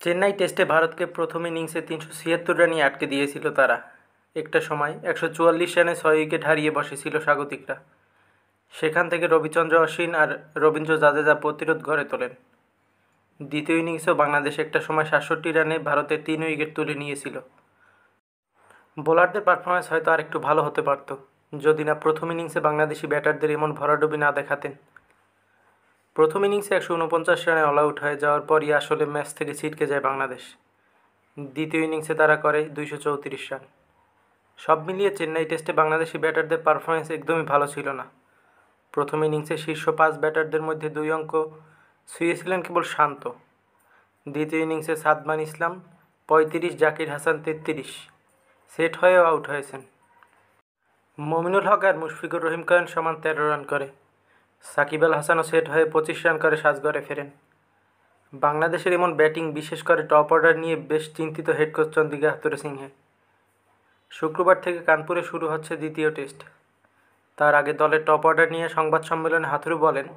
চেন্নাই টেস্টে ভারতকে প্রথম ইনিংসে ৩৭৬ রানেই আটকে দিয়েছিল তারা। একটা সময় ১৪৪ রানে ৬ উইকেট হারিয়ে বসেছিল স্বাগতিকরা। সেখান থেকে রবিচন্দ্র অশ্বিন আর রবীন্দ্র জাদেজা প্রতিরোধ গড়ে তোলেন। দ্বিতীয় ইনিংসেও বাংলাদেশ একটা সময় ৬৭ রানে ভারতের ৩ উইকেট তুলে নিয়েছিল। বোলারদের পারফরম্যান্স হয়তো আর একটু ভালো হতে পারত, যদি না প্রথম ইনিংসে বাংলাদেশি ব্যাটারদের এমন ভরাডুবি না দেখাতেন। প্রথম ইনিংসে ১৪৯ রানে অল আউট হয়ে যাওয়ার পরই আসলে ম্যাচ থেকে ছিটকে যায় বাংলাদেশ। দ্বিতীয় ইনিংসে তারা করে ২৩৪ রান। সব মিলিয়ে চেন্নাই টেস্টে বাংলাদেশি ব্যাটারদের পারফরম্যান্স একদমই ভালো ছিল না। প্রথম ইনিংসে শীর্ষ ৫ ব্যাটারদের মধ্যে ২ অঙ্ক ছুঁয়েছিলেন কেবল শান্ত। দ্বিতীয় ইনিংসে সাদমান ইসলাম ৩৫, জাকির হাসান ৩৩ সেট হয়েও আউট হয়েছেন। মমিনুল হক আর মুশফিকুর রহিম কয়েন সমান ১৩ রান করে। সাকিব আল হাসানও সেট হয়ে ২৫ রান করে সাজঘরে ফেরেন। বাংলাদেশের এমন ব্যাটিং, বিশেষ করে টপ অর্ডার নিয়ে বেশ চিন্তিত হেড কোচ চন্দিকা হাথুরুসিংহে। শুক্রবার থেকে কানপুরে শুরু হচ্ছে দ্বিতীয় টেস্ট। তার আগে দলের টপ অর্ডার নিয়ে সংবাদ সম্মেলনে হাথুরু বলেন,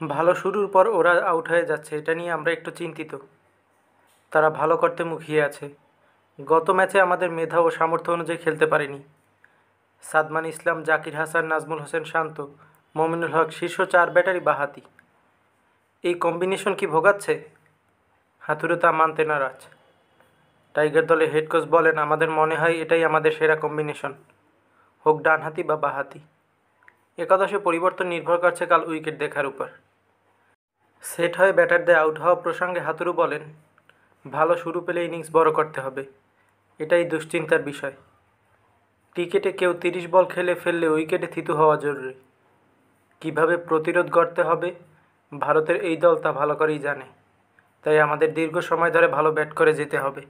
ভালো শুরুর পর ওরা আউট হয়ে যাচ্ছে, এটা নিয়ে আমরা একটু চিন্তিত। তারা ভালো করতে মুখিয়ে আছে। গত ম্যাচে আমাদের মেধা ও সামর্থ্য অনুযায়ী খেলতে পারেনি। সাদমান ইসলাম, জাকির হাসান, নাজমুল হোসেন শান্ত, মমিনুল হক শীর্ষ ৪ ব্যাটারই বাঁহাতি। এই কম্বিনেশন কি ভোগাচ্ছে? হাথুরু তা মানতে নারাজ। টাইগার দলের হেড কোচ বলেন, আমাদের মনে হয় এটাই আমাদের সেরা কম্বিনেশন, হোক ডানহাতি বা বাঁহাতি। একাদশে পরিবর্তন নির্ভর করছে কাল উইকেট দেখার উপর। সেট হয়ে ব্যাটারদের আউট হওয়া প্রসঙ্গে হাথুরু বলেন, ভালো শুরু পেলে ইনিংস বড় করতে হবে, এটাই দুশ্চিন্তার বিষয়। ক্রিকেটে কেউ ৩০ বল খেলে ফেললে উইকেটে থিতু হওয়া জরুরি। কীভাবে প্রতিরোধ গড়তে হবে ভারতের এই দল তা ভালো করেই জানে, তাই আমাদের দীর্ঘ সময় ধরে ভালো ব্যাট করে যেতে হবে।